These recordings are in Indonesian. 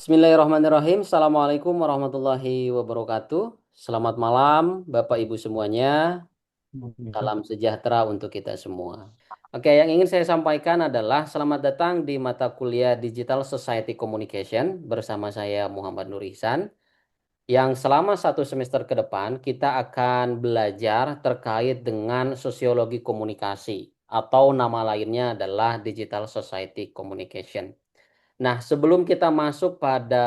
Bismillahirrahmanirrahim. Assalamualaikum warahmatullahi wabarakatuh. Selamat malam, Bapak Ibu semuanya. Salam sejahtera untuk kita semua. Oke, yang ingin saya sampaikan adalah selamat datang di mata kuliah Digital Society Communication bersama saya Muhammad Nur Ihsan. Yang selama satu semester ke depan kita akan belajar terkait dengan sosiologi komunikasi atau nama lainnya adalah Digital Society Communication. Nah, sebelum kita masuk pada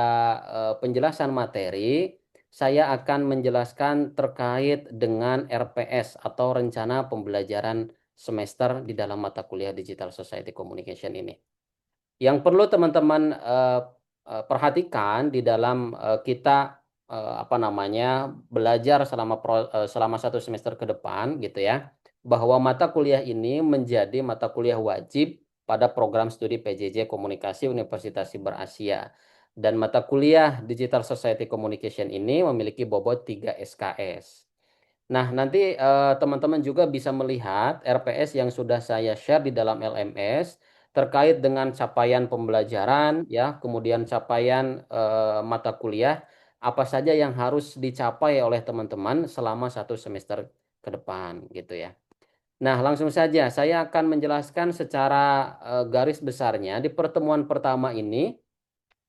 penjelasan materi, saya akan menjelaskan terkait dengan RPS atau Rencana Pembelajaran Semester di dalam mata kuliah Digital Society Communication ini. Yang perlu teman-teman perhatikan di dalam kita apa namanya belajar selama satu semester ke depan gitu ya, bahwa mata kuliah ini menjadi mata kuliah wajib pada program studi PJJ Komunikasi Universitas Siber Asia. Dan mata kuliah Digital Society Communication ini memiliki bobot 3 SKS. Nah, nanti teman-teman juga bisa melihat RPS yang sudah saya share di dalam LMS terkait dengan capaian pembelajaran, ya, kemudian capaian mata kuliah, apa saja yang harus dicapai oleh teman-teman selama satu semester ke depan, gitu ya. Nah, langsung saja saya akan menjelaskan secara garis besarnya. Di pertemuan pertama ini,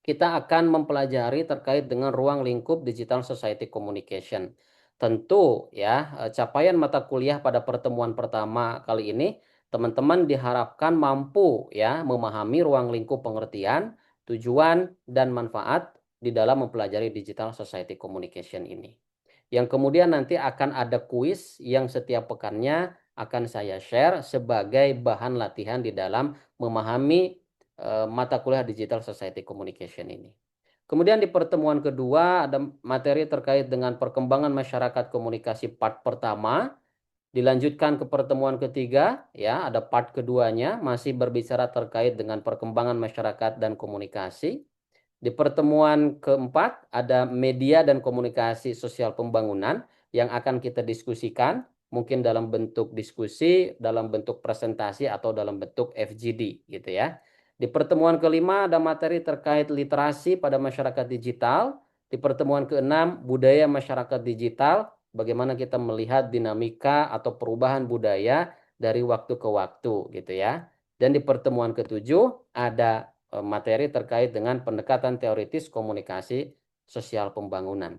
kita akan mempelajari terkait dengan ruang lingkup Digital Society Communication. Tentu ya, capaian mata kuliah pada pertemuan pertama kali ini, teman-teman diharapkan mampu ya memahami ruang lingkup pengertian, tujuan, dan manfaat di dalam mempelajari Digital Society Communication ini. Yang kemudian nanti akan ada kuis yang setiap pekannya akan saya share sebagai bahan latihan di dalam memahami mata kuliah Digital Society Communication ini. Kemudian di pertemuan kedua ada materi terkait dengan perkembangan masyarakat komunikasi part pertama. Dilanjutkan ke pertemuan ketiga, ya ada part keduanya masih berbicara terkait dengan perkembangan masyarakat dan komunikasi. Di pertemuan keempat ada media dan komunikasi sosial pembangunan yang akan kita diskusikan, mungkin dalam bentuk diskusi, dalam bentuk presentasi, atau dalam bentuk FGD gitu ya. Di pertemuan kelima ada materi terkait literasi pada masyarakat digital. Di pertemuan keenam budaya masyarakat digital, bagaimana kita melihat dinamika atau perubahan budaya dari waktu ke waktu gitu ya. Dan di pertemuan ketujuh ada materi terkait dengan pendekatan teoritis komunikasi sosial pembangunan.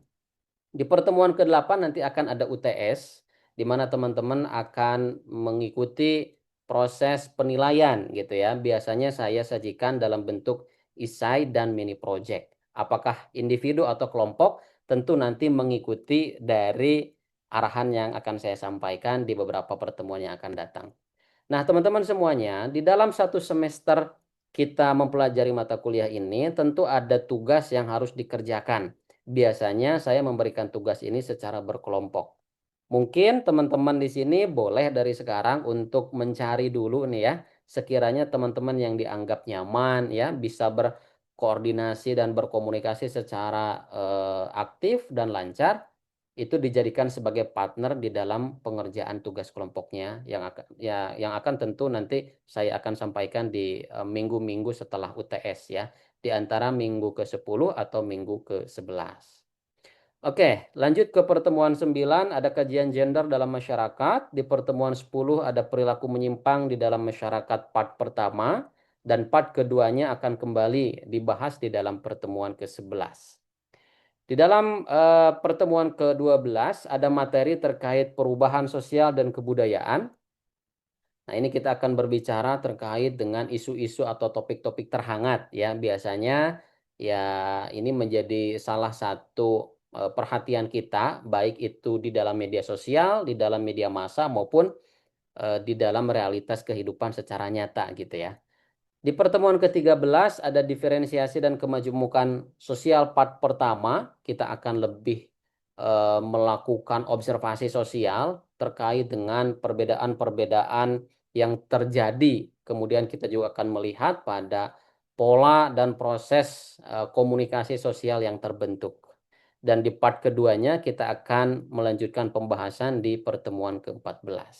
Di pertemuan ke-8 nanti akan ada UTS, di mana teman-teman akan mengikuti proses penilaian gitu ya. Biasanya saya sajikan dalam bentuk esai dan mini project. Apakah individu atau kelompok, tentu nanti mengikuti dari arahan yang akan saya sampaikan di beberapa pertemuan yang akan datang. Nah, teman-teman semuanya, di dalam satu semester kita mempelajari mata kuliah ini, tentu ada tugas yang harus dikerjakan. Biasanya saya memberikan tugas ini secara berkelompok. Mungkin teman-teman di sini boleh dari sekarang untuk mencari dulu nih ya, sekiranya teman-teman yang dianggap nyaman ya, bisa berkoordinasi dan berkomunikasi secara aktif dan lancar, itu dijadikan sebagai partner di dalam pengerjaan tugas kelompoknya yang akan tentu nanti saya akan sampaikan di minggu-minggu setelah UTS ya, di antara minggu ke-10 atau minggu ke-11. Oke, lanjut ke pertemuan 9 ada kajian gender dalam masyarakat, di pertemuan 10 ada perilaku menyimpang di dalam masyarakat part pertama, dan part keduanya akan kembali dibahas di dalam pertemuan ke-11. Di dalam pertemuan ke-12 ada materi terkait perubahan sosial dan kebudayaan. Nah, ini kita akan berbicara terkait dengan isu-isu atau topik-topik terhangat ya. Biasanya ya ini menjadi salah satu perhatian kita, baik itu di dalam media sosial, di dalam media massa maupun di dalam realitas kehidupan secara nyata gitu ya. Di pertemuan ke-13 ada diferensiasi dan kemajemukan sosial part pertama. Kita akan lebih melakukan observasi sosial terkait dengan perbedaan-perbedaan yang terjadi. Kemudian kita juga akan melihat pada pola dan proses komunikasi sosial yang terbentuk. Dan di part keduanya kita akan melanjutkan pembahasan di pertemuan ke-14.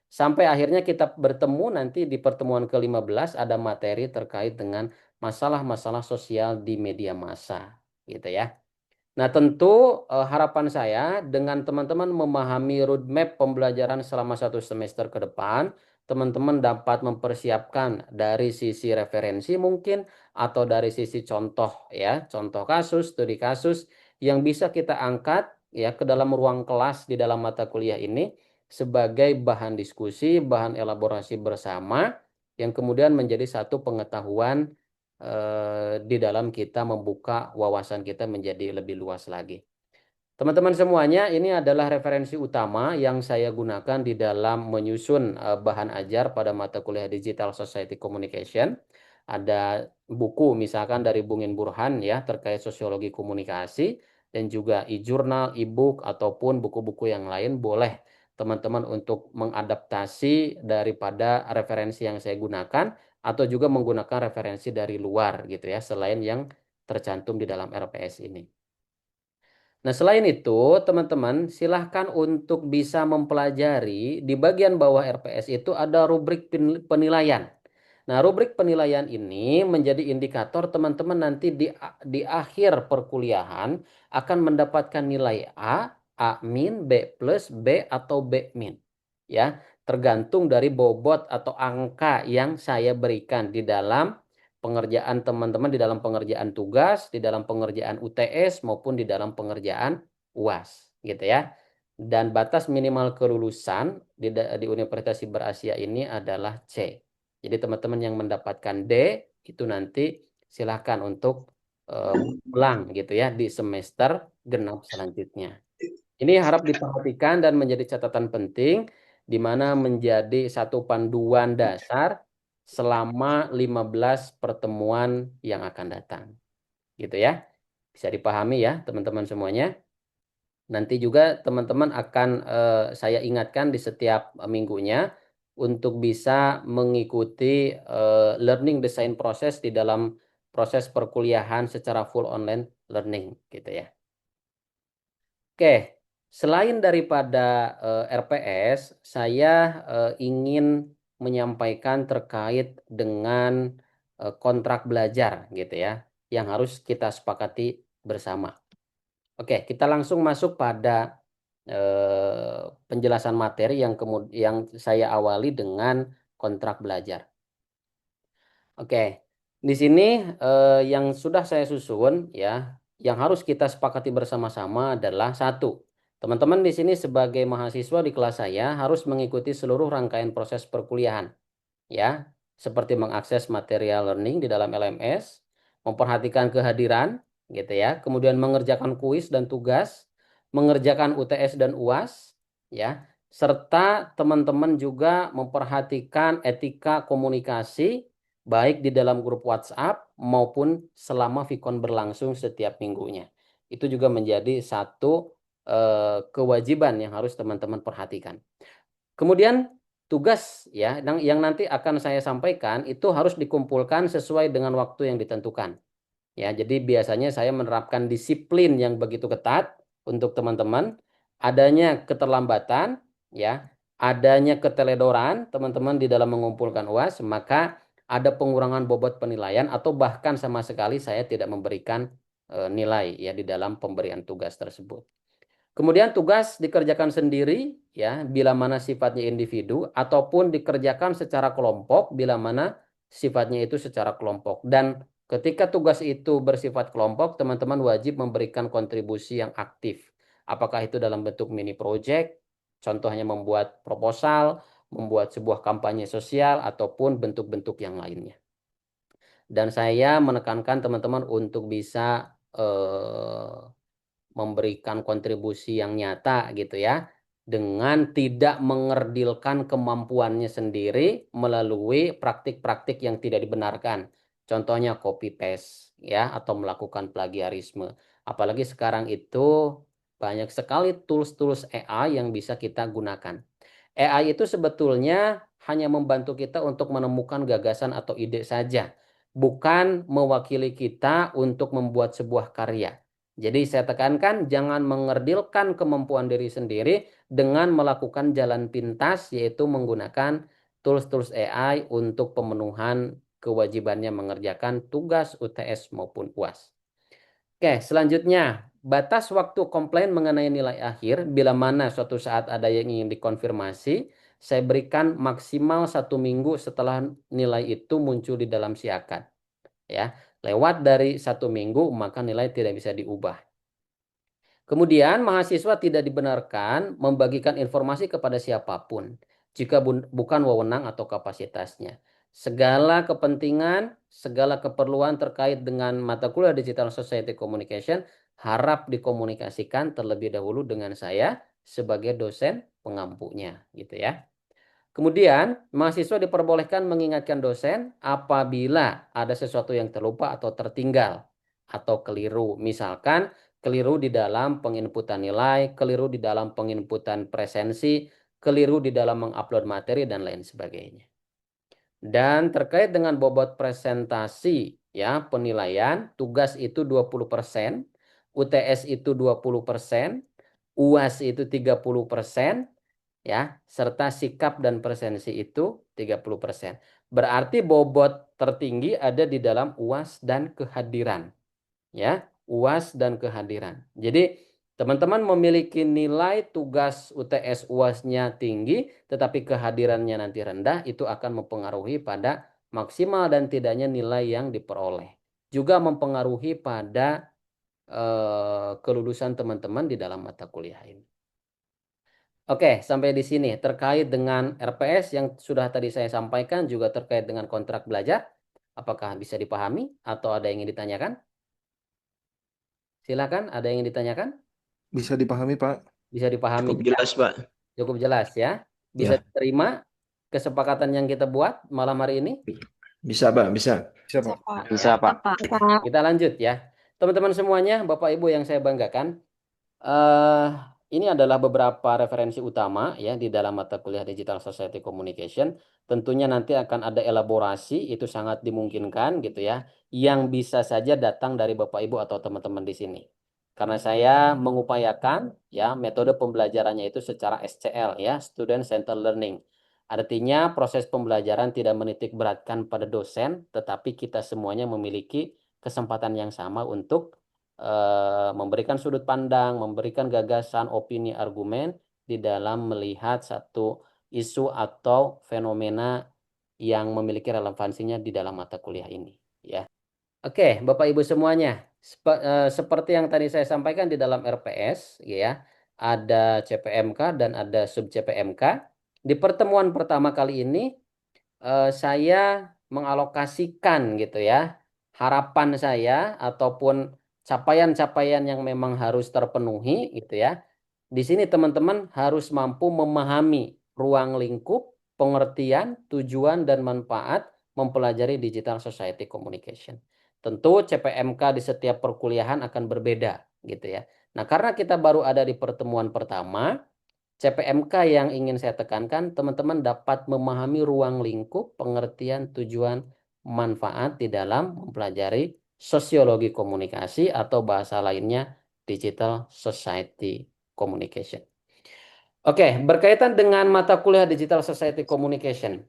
sampai akhirnya kita bertemu nanti di pertemuan ke-15 ada materi terkait dengan masalah-masalah sosial di media massa gitu ya. Nah, tentu harapan saya dengan teman-teman memahami roadmap pembelajaran selama 1 semester ke depan, teman-teman dapat mempersiapkan dari sisi referensi mungkin atau dari sisi contoh ya, contoh kasus, studi kasus yang bisa kita angkat ya ke dalam ruang kelas di dalam mata kuliah ini sebagai bahan diskusi, bahan elaborasi bersama yang kemudian menjadi satu pengetahuan di dalam kita membuka wawasan kita menjadi lebih luas lagi. Teman-teman semuanya, ini adalah referensi utama yang saya gunakan di dalam menyusun bahan ajar pada mata kuliah Digital Society Communication. Ada buku misalkan dari Bungin Burhan ya terkait sosiologi komunikasi dan juga e-jurnal, e-book ataupun buku-buku yang lain boleh teman-teman untuk mengadaptasi daripada referensi yang saya gunakan atau juga menggunakan referensi dari luar gitu ya selain yang tercantum di dalam RPS ini. Nah, selain itu, teman-teman, silahkan untuk bisa mempelajari di bagian bawah RPS itu ada rubrik penilaian. Nah, rubrik penilaian ini menjadi indikator teman-teman nanti di akhir perkuliahan akan mendapatkan nilai A, A min, B plus, B atau B min. Ya, tergantung dari bobot atau angka yang saya berikan di dalam pengerjaan teman-teman di dalam pengerjaan tugas, di dalam pengerjaan UTS maupun di dalam pengerjaan UAS, gitu ya. Dan batas minimal kelulusan di Universitas Siber Asia ini adalah C. Jadi teman-teman yang mendapatkan D itu nanti silahkan untuk pulang gitu ya di semester genap selanjutnya. Ini harap diperhatikan dan menjadi catatan penting di mana menjadi satu panduan dasar selama 15 pertemuan yang akan datang. Gitu ya. Bisa dipahami ya teman-teman semuanya. Nanti juga teman-teman akan saya ingatkan di setiap minggunya untuk bisa mengikuti learning design proses di dalam proses perkuliahan secara full online learning gitu ya. Oke, selain daripada RPS, saya ingin menyampaikan terkait dengan kontrak belajar gitu ya, yang harus kita sepakati bersama. Oke, kita langsung masuk pada penjelasan materi yang saya awali dengan kontrak belajar. Oke, di sini yang sudah saya susun ya, yang harus kita sepakati bersama-sama adalah satu, teman-teman di sini sebagai mahasiswa di kelas saya harus mengikuti seluruh rangkaian proses perkuliahan ya, seperti mengakses material learning di dalam LMS, memperhatikan kehadiran gitu ya, kemudian mengerjakan kuis dan tugas, mengerjakan UTS dan UAS ya, serta teman-teman juga memperhatikan etika komunikasi baik di dalam grup WhatsApp maupun selama Vicon berlangsung setiap minggunya. Itu juga menjadi satu kewajiban yang harus teman-teman perhatikan. Kemudian tugas ya yang nanti akan saya sampaikan itu harus dikumpulkan sesuai dengan waktu yang ditentukan. Ya, jadi biasanya saya menerapkan disiplin yang begitu ketat untuk teman-teman. Adanya keterlambatan, ya, adanya keteledoran teman-teman di dalam mengumpulkan UAS, maka ada pengurangan bobot penilaian atau bahkan sama sekali saya tidak memberikan nilai ya di dalam pemberian tugas tersebut. Kemudian tugas dikerjakan sendiri ya bila mana sifatnya individu ataupun dikerjakan secara kelompok bila mana sifatnya itu secara kelompok. Dan ketika tugas itu bersifat kelompok, teman-teman wajib memberikan kontribusi yang aktif. Apakah itu dalam bentuk mini project, contohnya membuat proposal, membuat sebuah kampanye sosial ataupun bentuk-bentuk yang lainnya. Dan saya menekankan teman-teman untuk bisa memberikan kontribusi yang nyata gitu ya dengan tidak mengerdilkan kemampuannya sendiri melalui praktik-praktik yang tidak dibenarkan. Contohnya copy paste ya atau melakukan plagiarisme. Apalagi sekarang itu banyak sekali tools-tools AI yang bisa kita gunakan. AI itu sebetulnya hanya membantu kita untuk menemukan gagasan atau ide saja, bukan mewakili kita untuk membuat sebuah karya. Jadi saya tekankan jangan mengerdilkan kemampuan diri sendiri dengan melakukan jalan pintas yaitu menggunakan tools-tools AI untuk pemenuhan kewajibannya mengerjakan tugas UTS maupun UAS. Oke, selanjutnya batas waktu komplain mengenai nilai akhir bila mana suatu saat ada yang ingin dikonfirmasi, saya berikan maksimal 1 minggu setelah nilai itu muncul di dalam siakan. Ya, lewat dari 1 minggu maka nilai tidak bisa diubah. Kemudian mahasiswa tidak dibenarkan membagikan informasi kepada siapapun jika bukan wewenang atau kapasitasnya. Segala kepentingan, segala keperluan terkait dengan mata kuliah Digital Society Communication harap dikomunikasikan terlebih dahulu dengan saya sebagai dosen pengampunya, gitu ya. Kemudian, mahasiswa diperbolehkan mengingatkan dosen apabila ada sesuatu yang terlupa atau tertinggal atau keliru. Misalkan, keliru di dalam penginputan nilai, keliru di dalam penginputan presensi, keliru di dalam mengupload materi, dan lain sebagainya. Dan terkait dengan bobot presentasi, ya, penilaian, tugas itu 20%, UTS itu 20%, UAS itu 30%, ya, serta sikap dan presensi itu 30%. Berarti bobot tertinggi ada di dalam UAS dan kehadiran, ya, UAS dan kehadiran. Jadi teman-teman memiliki nilai tugas UTS UAS-nya tinggi, tetapi kehadirannya nanti rendah, itu akan mempengaruhi pada maksimal dan tidaknya nilai yang diperoleh. Juga mempengaruhi pada kelulusan teman-teman di dalam mata kuliah ini. Oke, sampai di sini terkait dengan RPS yang sudah tadi saya sampaikan juga terkait dengan kontrak belajar. Apakah bisa dipahami atau ada yang ingin ditanyakan? Silakan, ada yang ingin ditanyakan? Bisa dipahami, Pak? Bisa dipahami Cukup ya? jelas, Pak. Cukup jelas ya. Bisa Ya, diterima kesepakatan yang kita buat malam hari ini? bisa, Pak, bisa. Bisa, Pak. Bisa, Pak. Kita lanjut ya. Teman-teman semuanya, Bapak Ibu yang saya banggakan, eh ini adalah beberapa referensi utama ya di dalam mata kuliah Digital Society Communication. Tentunya nanti akan ada elaborasi, itu sangat dimungkinkan gitu ya, yang bisa saja datang dari Bapak Ibu atau teman-teman di sini. Karena saya mengupayakan ya metode pembelajarannya itu secara SCL ya, Student Centered Learning. Artinya proses pembelajaran tidak menitik beratkan pada dosen, tetapi kita semuanya memiliki kesempatan yang sama untuk memberikan sudut pandang, memberikan gagasan, opini, argumen di dalam melihat satu isu atau fenomena yang memiliki relevansinya di dalam mata kuliah ini. Ya, oke, Bapak Ibu semuanya, seperti yang tadi saya sampaikan di dalam RPS, ya, ada CPMK dan ada sub CPMK. Di pertemuan pertama kali ini saya mengalokasikan gitu ya harapan saya ataupun capaian-capaian yang memang harus terpenuhi gitu ya. Di sini teman-teman harus mampu memahami ruang lingkup, pengertian, tujuan dan manfaat mempelajari Digital Society Communication. Tentu CPMK di setiap perkuliahan akan berbeda gitu ya. Nah, karena kita baru ada di pertemuan pertama, CPMK yang ingin saya tekankan, teman-teman dapat memahami ruang lingkup, pengertian, tujuan, manfaat di dalam mempelajari sosiologi komunikasi atau bahasa lainnya Digital Society Communication. Oke, berkaitan dengan mata kuliah Digital Society Communication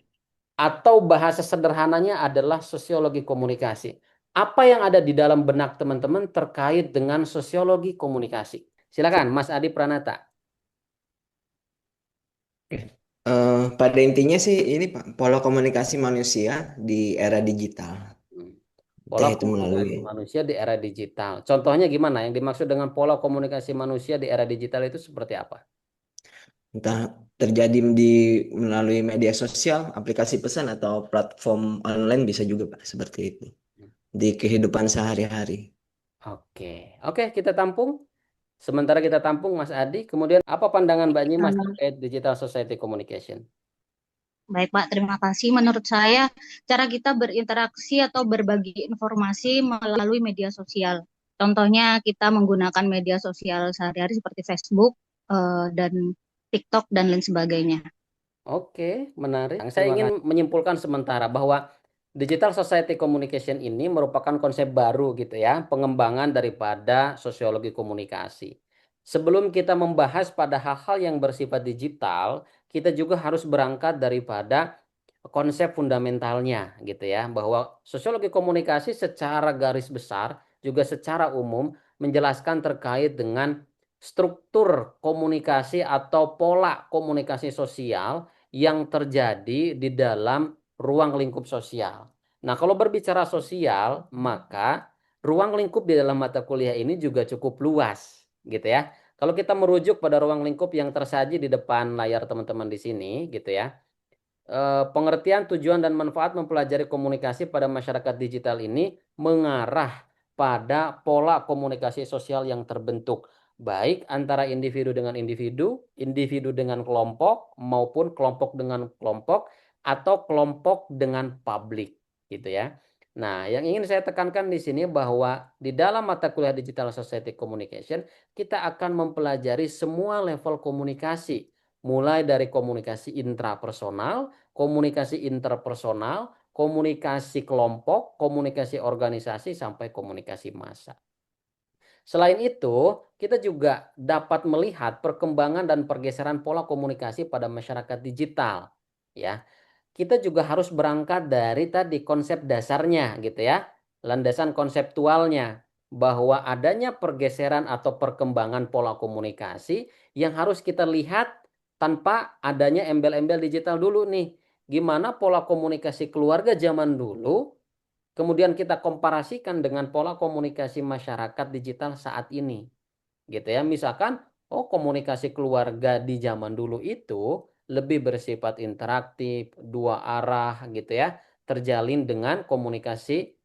atau bahasa sederhananya adalah sosiologi komunikasi. Apa yang ada di dalam benak teman-teman terkait dengan sosiologi komunikasi? Silakan, Mas Adi Pranata. Pada intinya sih ini, Pak, pola komunikasi manusia di era digital. Pola Entah itu melalui komunikasi manusia di era digital. Contohnya gimana? Yang dimaksud dengan pola komunikasi manusia di era digital itu seperti apa? entah terjadi di melalui media sosial, aplikasi pesan atau platform online bisa juga, Pak, seperti itu. Di kehidupan sehari-hari. Oke, oke kita tampung. Sementara kita tampung Mas Adi, kemudian apa pandangan Mbak Nyimas Hmm, terkait Digital Society Communication? Baik, Pak. Terima kasih. Menurut saya, cara kita berinteraksi atau berbagi informasi melalui media sosial. Contohnya, kita menggunakan media sosial sehari-hari seperti Facebook dan TikTok dan lain sebagainya. Oke, menarik. Saya ingin menyimpulkan sementara bahwa Digital Society Communication ini merupakan konsep baru gitu ya, pengembangan daripada sosiologi komunikasi. Sebelum kita membahas pada hal-hal yang bersifat digital, kita juga harus berangkat daripada konsep fundamentalnya gitu ya, bahwa sosiologi komunikasi secara garis besar juga secara umum menjelaskan terkait dengan struktur komunikasi atau pola komunikasi sosial yang terjadi di dalam ruang lingkup sosial. Nah, kalau berbicara sosial, maka ruang lingkup di dalam mata kuliah ini juga cukup luas, gitu ya. Kalau kita merujuk pada ruang lingkup yang tersaji di depan layar teman-teman di sini, gitu ya. Pengertian tujuan dan manfaat mempelajari komunikasi pada masyarakat digital ini mengarah pada pola komunikasi sosial yang terbentuk, baik antara individu dengan individu, individu dengan kelompok, maupun kelompok dengan kelompok, atau kelompok dengan publik, gitu ya. Nah, yang ingin saya tekankan di sini bahwa di dalam mata kuliah Digital Society Communication, kita akan mempelajari semua level komunikasi, mulai dari komunikasi intrapersonal, komunikasi interpersonal, komunikasi kelompok, komunikasi organisasi, sampai komunikasi massa. Selain itu, kita juga dapat melihat perkembangan dan pergeseran pola komunikasi pada masyarakat digital. Ya, kita juga harus berangkat dari tadi konsep dasarnya gitu ya, landasan konseptualnya, bahwa adanya pergeseran atau perkembangan pola komunikasi yang harus kita lihat tanpa adanya embel-embel digital dulu nih. Gimana pola komunikasi keluarga zaman dulu, kemudian kita komparasikan dengan pola komunikasi masyarakat digital saat ini. Gitu ya. Misalkan, oh komunikasi keluarga di zaman dulu itu lebih bersifat interaktif, dua arah gitu ya, terjalin dengan komunikasi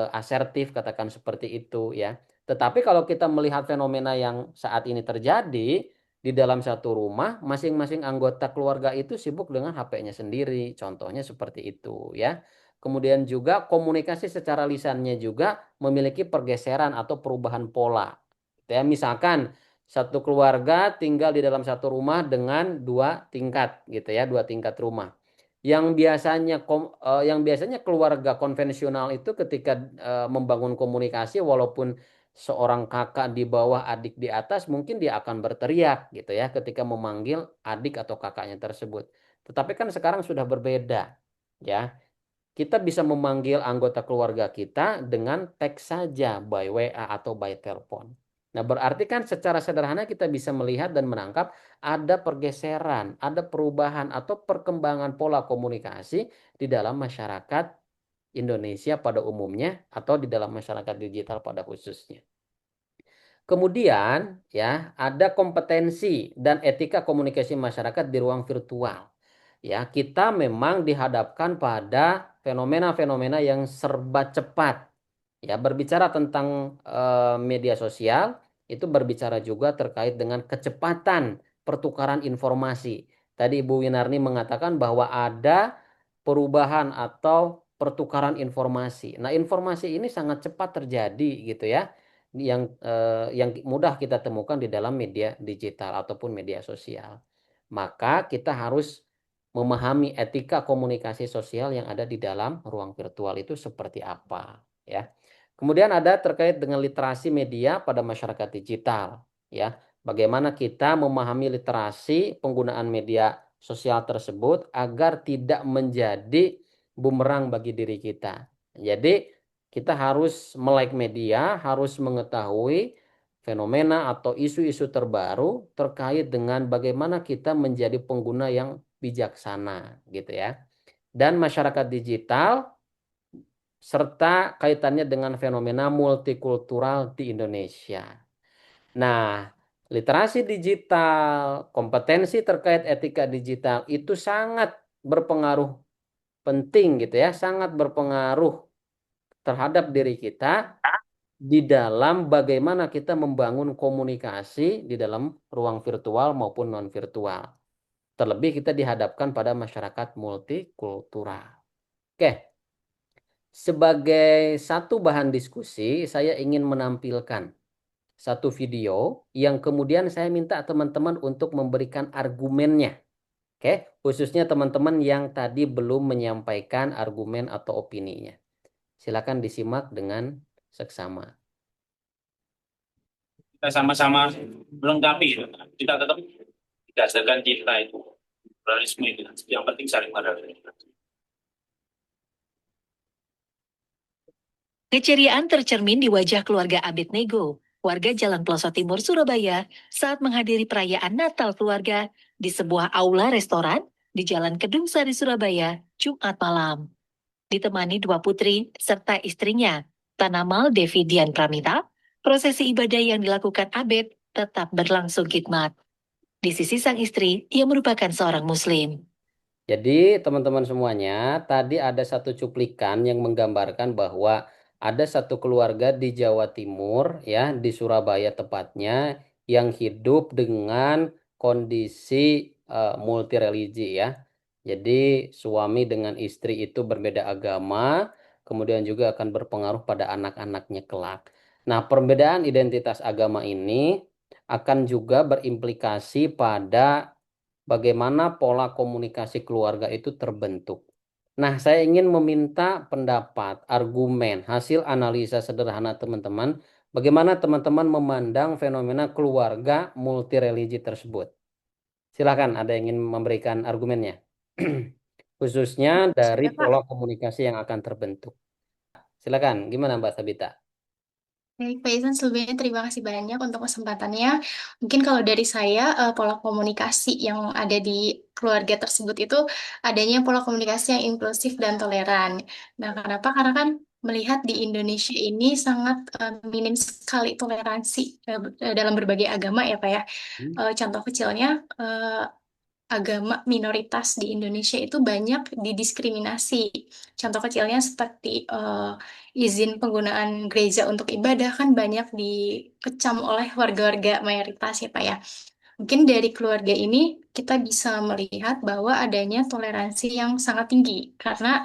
asertif, katakan seperti itu ya. Tetapi kalau kita melihat fenomena yang saat ini terjadi di dalam satu rumah, masing-masing anggota keluarga itu sibuk dengan HP-nya sendiri, contohnya seperti itu ya. Kemudian juga komunikasi secara lisannya juga memiliki pergeseran atau perubahan pola. Ya, misalkan satu keluarga tinggal di dalam satu rumah dengan dua tingkat gitu ya, dua tingkat rumah. Yang biasanya keluarga konvensional itu ketika membangun komunikasi, walaupun seorang kakak di bawah, adik di atas, mungkin dia akan berteriak gitu ya ketika memanggil adik atau kakaknya tersebut. Tetapi kan sekarang sudah berbeda ya. Kita bisa memanggil anggota keluarga kita dengan teks saja, by WA atau by telepon. Nah, berarti kan secara sederhana kita bisa melihat dan menangkap ada pergeseran, ada perubahan atau perkembangan pola komunikasi di dalam masyarakat Indonesia pada umumnya atau di dalam masyarakat digital pada khususnya. Kemudian ya, ada kompetensi dan etika komunikasi masyarakat di ruang virtual. Ya, kita memang dihadapkan pada fenomena-fenomena yang serba cepat. Ya, berbicara tentang media sosial itu berbicara juga terkait dengan kecepatan pertukaran informasi. Tadi Ibu Winarni mengatakan bahwa ada perubahan atau pertukaran informasi. Nah, informasi ini sangat cepat terjadi gitu ya, yang mudah kita temukan di dalam media digital ataupun media sosial. Maka kita harus memahami etika komunikasi sosial yang ada di dalam ruang virtual itu seperti apa ya. Kemudian ada terkait dengan literasi media pada masyarakat digital ya. Bagaimana kita memahami literasi penggunaan media sosial tersebut agar tidak menjadi bumerang bagi diri kita. Jadi kita harus melek media, harus mengetahui fenomena atau isu-isu terbaru terkait dengan bagaimana kita menjadi pengguna yang bijaksana gitu ya. Dan masyarakat digital serta kaitannya dengan fenomena multikultural di Indonesia. Nah, literasi digital, kompetensi terkait etika digital itu sangat berpengaruh penting gitu ya, sangat berpengaruh terhadap diri kita di dalam bagaimana kita membangun komunikasi di dalam ruang virtual maupun non virtual. Terlebih kita dihadapkan pada masyarakat multikultural. Oke, sebagai satu bahan diskusi, saya ingin menampilkan satu video yang kemudian saya minta teman-teman untuk memberikan argumennya. Oke, khususnya teman-teman yang tadi belum menyampaikan argumen atau opininya. Silakan disimak dengan seksama. Kita sama-sama melengkapi gitu. Kita tetap didasarkan cinta itu, pluralisme itu. Yang penting saling menghargai. Keceriaan tercermin di wajah keluarga Abednego, warga Jalan Pelosok Timur, Surabaya, saat menghadiri perayaan Natal keluarga di sebuah aula restoran di Jalan Kedung Sari, Surabaya, Jumat malam. Ditemani dua putri serta istrinya, Tanamal Devi Dian Pramita, prosesi ibadah yang dilakukan Abed tetap berlangsung khidmat. Di sisi sang istri, ia merupakan seorang Muslim. Jadi teman-teman semuanya, tadi ada satu cuplikan yang menggambarkan bahwa ada satu keluarga di Jawa Timur, ya, di Surabaya tepatnya, yang hidup dengan kondisi multi religi, ya. Jadi suami dengan istri itu berbeda agama, kemudian juga akan berpengaruh pada anak-anaknya kelak. Nah, perbedaan identitas agama ini akan juga berimplikasi pada bagaimana pola komunikasi keluarga itu terbentuk. Nah, saya ingin meminta pendapat, argumen, hasil analisa sederhana teman-teman, bagaimana teman-teman memandang fenomena keluarga multireligi tersebut. Silakan, ada yang ingin memberikan argumennya. Khususnya dari Sudah, Pak. pola komunikasi yang akan terbentuk. Silakan, gimana Mbak Sabita? Baik, Pak Izan, sebelumnya terima kasih banyak untuk kesempatannya. Mungkin kalau dari saya, pola komunikasi yang ada di keluarga tersebut itu adanya pola komunikasi yang inklusif dan toleran. Nah, kenapa? Karena kan melihat di Indonesia ini sangat minim sekali toleransi dalam berbagai agama ya, Pak ya. Contoh kecilnya, agama minoritas di Indonesia itu banyak didiskriminasi. Contoh kecilnya seperti izin penggunaan gereja untuk ibadah kan banyak dikecam oleh warga-warga mayoritas ya Pak ya. Mungkin dari keluarga ini kita bisa melihat bahwa adanya toleransi yang sangat tinggi karena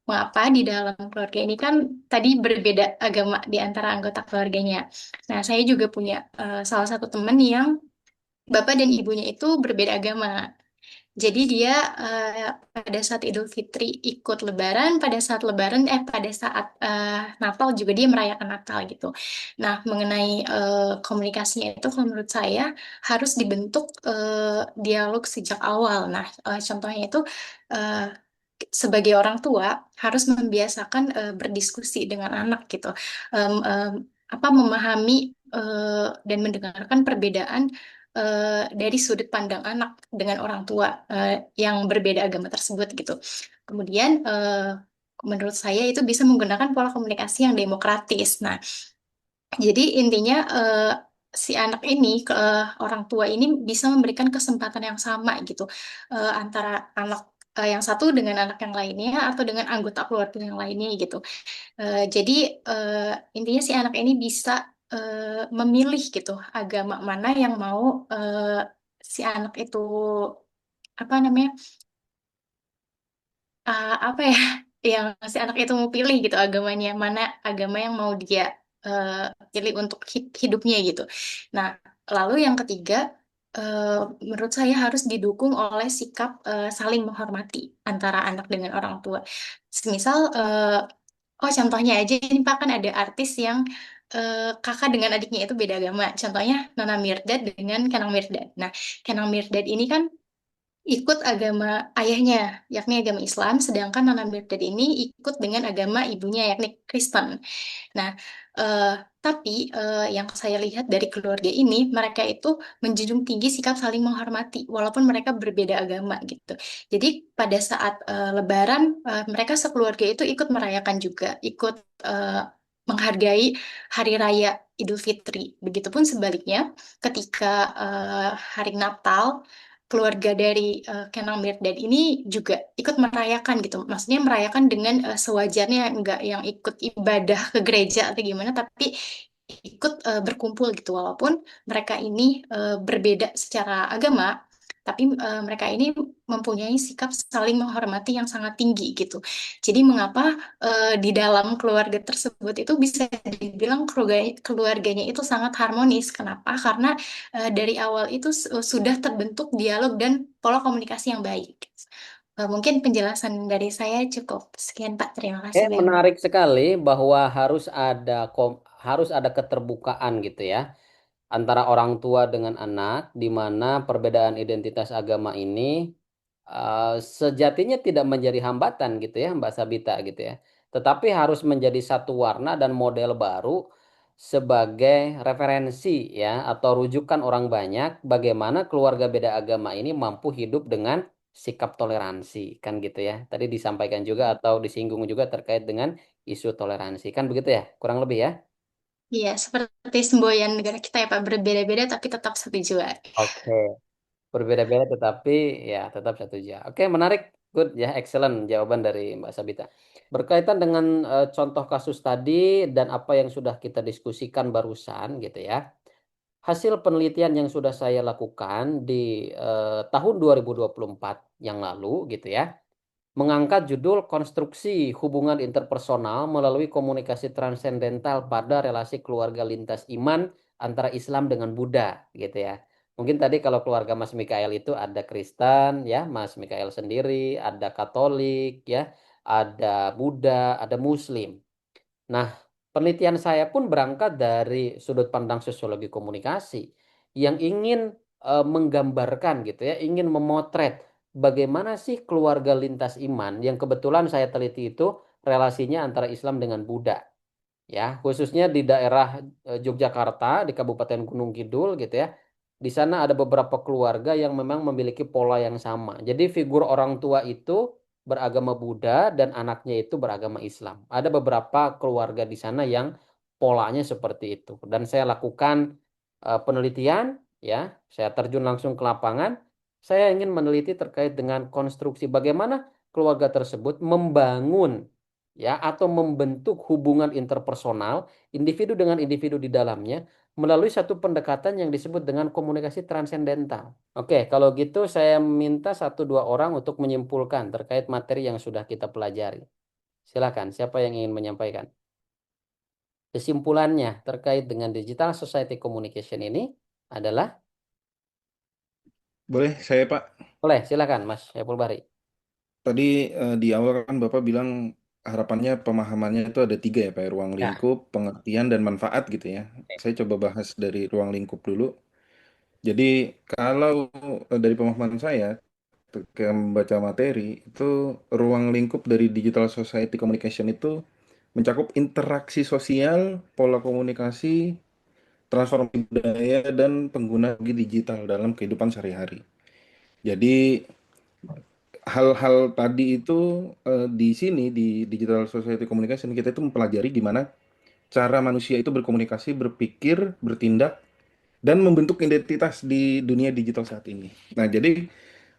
mengapa di dalam keluarga ini kan tadi berbeda agama di antara anggota keluarganya. Nah, saya juga punya salah satu teman yang bapak dan ibunya itu berbeda agama. Jadi dia pada saat Idul Fitri ikut Lebaran, pada saat Natal juga dia merayakan Natal gitu. Nah, mengenai komunikasinya itu kalau menurut saya harus dibentuk dialog sejak awal. Nah, contohnya itu eh, sebagai orang tua harus membiasakan berdiskusi dengan anak gitu. Em, apa memahami dan mendengarkan perbedaan dari sudut pandang anak dengan orang tua yang berbeda agama tersebut gitu. Kemudian menurut saya itu bisa menggunakan pola komunikasi yang demokratis. Nah, jadi intinya si anak ini ke orang tua ini bisa memberikan kesempatan yang sama gitu antara anak yang satu dengan anak yang lainnya atau dengan anggota keluarga yang lainnya gitu. Jadi intinya si anak ini bisa memilih gitu agama mana yang mau si anak itu apa namanya apa ya yang si anak itu mau pilih gitu agamanya mana agama yang mau dia pilih untuk hidupnya gitu. Nah, lalu yang ketiga menurut saya harus didukung oleh sikap saling menghormati antara anak dengan orang tua. Semisal oh, contohnya aja ini Pak kan ada artis yang kakak dengan adiknya itu beda agama. Contohnya Nana Mirdad dengan Kanang Mirdad. Nah, Kanang Mirdad ini kan ikut agama ayahnya, yakni agama Islam, sedangkan Nana Mirdad ini ikut dengan agama ibunya, yakni Kristen. Nah, eh, tapi yang saya lihat dari keluarga ini, mereka itu menjunjung tinggi sikap saling menghormati, walaupun mereka berbeda agama gitu. Jadi pada saat Lebaran, mereka sekeluarga itu ikut merayakan juga, ikut menghargai hari raya Idul Fitri. Begitupun sebaliknya, ketika hari Natal, keluarga dari Kenang Mirdad ini juga ikut merayakan gitu. Maksudnya merayakan dengan sewajarnya, enggak yang ikut ibadah ke gereja atau gimana, tapi ikut berkumpul gitu. Walaupun mereka ini berbeda secara agama, tapi mereka ini mempunyai sikap saling menghormati yang sangat tinggi gitu. Jadi mengapa di dalam keluarga tersebut itu bisa dibilang keluarganya itu sangat harmonis? Kenapa? Karena dari awal itu sudah terbentuk dialog dan pola komunikasi yang baik. Mungkin penjelasan dari saya cukup. Sekian Pak, terima kasih banyak. Menarik sekali bahwa harus ada keterbukaan gitu ya antara orang tua dengan anak, di mana perbedaan identitas agama ini sejatinya tidak menjadi hambatan gitu ya, Mbak Sabita gitu ya. Tetapi harus menjadi satu warna dan model baru sebagai referensi ya atau rujukan orang banyak bagaimana keluarga beda agama ini mampu hidup dengan sikap toleransi kan gitu ya. Tadi disampaikan juga atau disinggung juga terkait dengan isu toleransi kan begitu ya, kurang lebih ya. Iya, seperti semboyan negara kita ya Pak, berbeda-beda tapi tetap satu jua. Oke. Berbeda-beda tetapi ya tetap satu jam. Oke, menarik. Good ya, excellent jawaban dari Mbak Sabita. Berkaitan dengan contoh kasus tadi dan apa yang sudah kita diskusikan barusan gitu ya. Hasil penelitian yang sudah saya lakukan di tahun 2024 yang lalu gitu ya mengangkat judul konstruksi hubungan interpersonal melalui komunikasi transendental pada relasi keluarga lintas iman antara Islam dengan Buddha gitu ya. Mungkin tadi kalau keluarga Mas Mikael itu ada Kristen ya, Mas Mikael sendiri, ada Katolik ya, ada Buddha, ada Muslim. Nah, penelitian saya pun berangkat dari sudut pandang sosiologi komunikasi yang ingin menggambarkan gitu ya, ingin memotret bagaimana sih keluarga lintas iman yang kebetulan saya teliti itu relasinya antara Islam dengan Buddha ya, khususnya di daerah Yogyakarta di Kabupaten Gunung Kidul gitu ya. Di sana ada beberapa keluarga yang memang memiliki pola yang sama. Jadi figur orang tua itu beragama Buddha dan anaknya itu beragama Islam. Ada beberapa keluarga di sana yang polanya seperti itu. Dan saya lakukan penelitian ya, saya terjun langsung ke lapangan. Saya ingin meneliti terkait dengan konstruksi bagaimana keluarga tersebut membangun ya atau membentuk hubungan interpersonal individu dengan individu di dalamnya melalui satu pendekatan yang disebut dengan komunikasi transendental. Oke, kalau gitu saya minta satu dua orang untuk menyimpulkan terkait materi yang sudah kita pelajari. Silakan, siapa yang ingin menyampaikan? Kesimpulannya terkait dengan digital society communication ini adalah, Boleh saya Pak? boleh silakan Mas Syaful Bahri. Tadi di awal kan Bapak bilang harapannya pemahamannya itu ada tiga ya Pak, ya, ruang Ya. lingkup, pengertian, dan manfaat gitu ya. Saya coba bahas dari ruang lingkup dulu. Jadi kalau dari pemahaman saya ketika membaca materi itu ruang lingkup dari digital society communication itu mencakup interaksi sosial, pola komunikasi, transformasi budaya, dan pengguna digital dalam kehidupan sehari-hari. Jadi hal-hal tadi itu di sini di digital society communication kita itu mempelajari gimana cara manusia itu berkomunikasi, berpikir, bertindak, dan membentuk identitas di dunia digital saat ini. Nah, jadi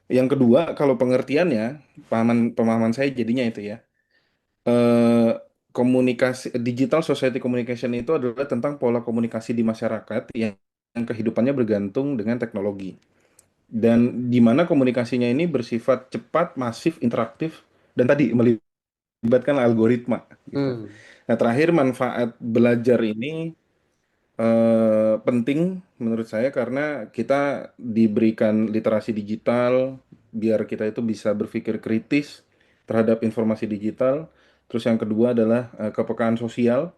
yang kedua kalau pengertiannya, pemahaman saya jadinya itu ya, eh, komunikasi digital society communication itu adalah tentang pola komunikasi di masyarakat yang kehidupannya bergantung dengan teknologi. Dan di mana komunikasinya ini bersifat cepat, masif, interaktif, dan tadi melibatkan algoritma gitu. Hmm. Nah, terakhir manfaat belajar ini penting menurut saya karena kita diberikan literasi digital biar kita itu bisa berpikir kritis terhadap informasi digital. Terus yang kedua adalah kepekaan sosial,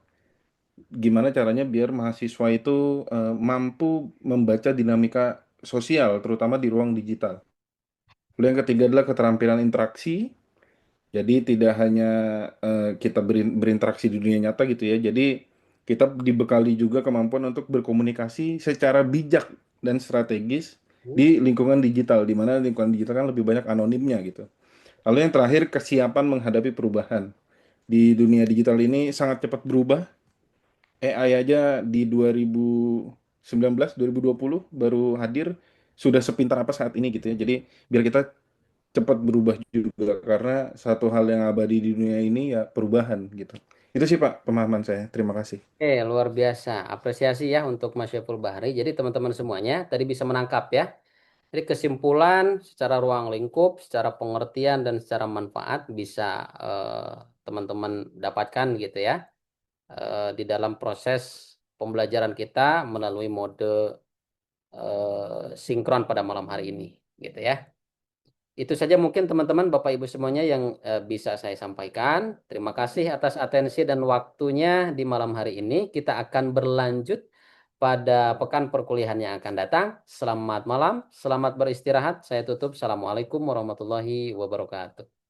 gimana caranya biar mahasiswa itu mampu membaca dinamika sosial terutama di ruang digital. Lalu yang ketiga adalah keterampilan interaksi. Jadi tidak hanya kita berinteraksi di dunia nyata gitu ya. Jadi kita dibekali juga kemampuan untuk berkomunikasi secara bijak dan strategis di lingkungan digital, di mana lingkungan digital kan lebih banyak anonimnya gitu. Lalu yang terakhir kesiapan menghadapi perubahan. Di dunia digital ini sangat cepat berubah. AI aja di 2019, 2020 baru hadir sudah sepintar apa saat ini gitu ya. Jadi biar kita cepat berubah juga karena satu hal yang abadi di dunia ini ya perubahan gitu. Itu sih Pak pemahaman saya. Terima kasih. Luar biasa. Apresiasi ya untuk Mas Syaful Bahri. Jadi teman-teman semuanya tadi bisa menangkap ya Jadi kesimpulan secara ruang lingkup, secara pengertian dan secara manfaat bisa teman-teman dapatkan gitu ya di dalam proses pembelajaran kita melalui mode sinkron pada malam hari ini gitu ya. Itu saja mungkin teman-teman Bapak Ibu semuanya yang bisa saya sampaikan. Terima kasih atas atensi dan waktunya di malam hari ini. Kita akan berlanjut pada pekan perkuliahan yang akan datang. Selamat malam, selamat beristirahat. Saya tutup. Assalamualaikum warahmatullahi wabarakatuh.